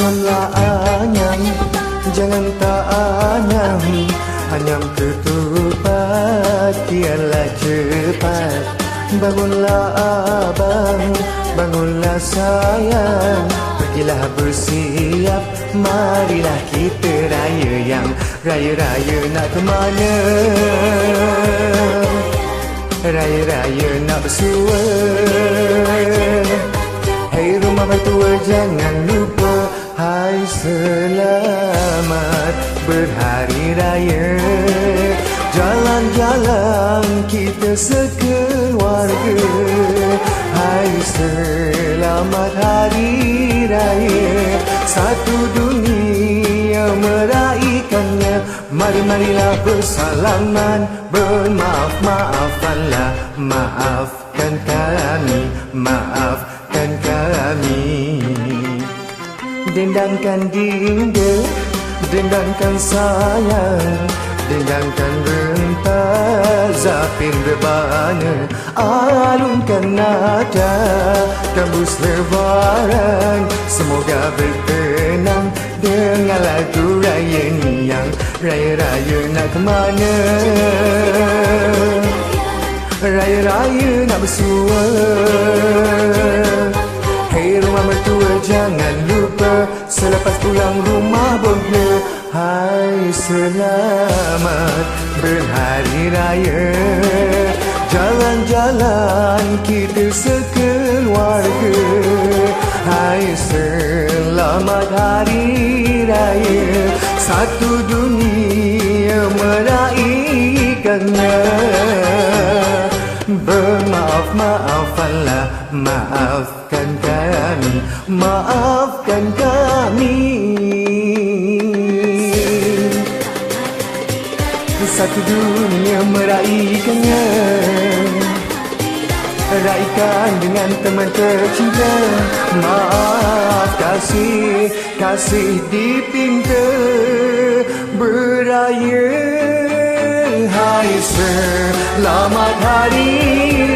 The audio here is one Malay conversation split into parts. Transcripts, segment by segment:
Bangunlah Anyam, jangan tak Anyam. Anyam ketupat, kianlah cepat. Bangunlah abang, bangunlah sayang. Pergilah bersiap, marilah kita raya yang raya-raya nak ke mana? Raya-raya nak bersua. Hei rumah mertua jangan lupa, hai selamat berhari raya. Jalan-jalan kita sekeluarga, hai selamat hari raya. Satu dunia meraihkannya, mari-marilah bersalaman, bermaaf-maafanlah, maafkan kami, maafkan kami. Dendangkan dinda, dendangkan sayang, dendangkan rentak zapin rebana. Alunkan nada, tembus lebaran. Semoga bertenang dengan lagu raya ni yang raya-raya nak ke mana? Raya-raya nak bersua. Hei rumah mertua jangan lupa, selepas pulang rumah bonda, hai selamat berhari raya. Jalan-jalan kita sekeluarga, hai selamat hari raya. Satu dunia meraihkannya, bermaaf-maafanlah, maafkan kami, maafkan kami. Satu dunia meraihkannya, raikan dengan teman tercinta. Maaf kasih, kasih dipinta beraya. Hai selamat hari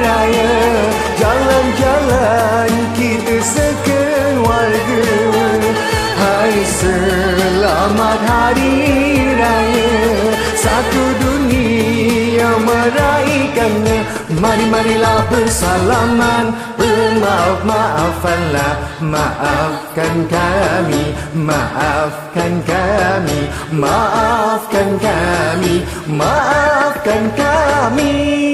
raya. Jalan-jalan kita sekeluarga, hai selamat hari raya. Satu dunia meraihkannya, mari-marilah bersalaman, bermaaf-maafanlah, maafkan kami, maafkan kami, maafkan kami, maafkan kami.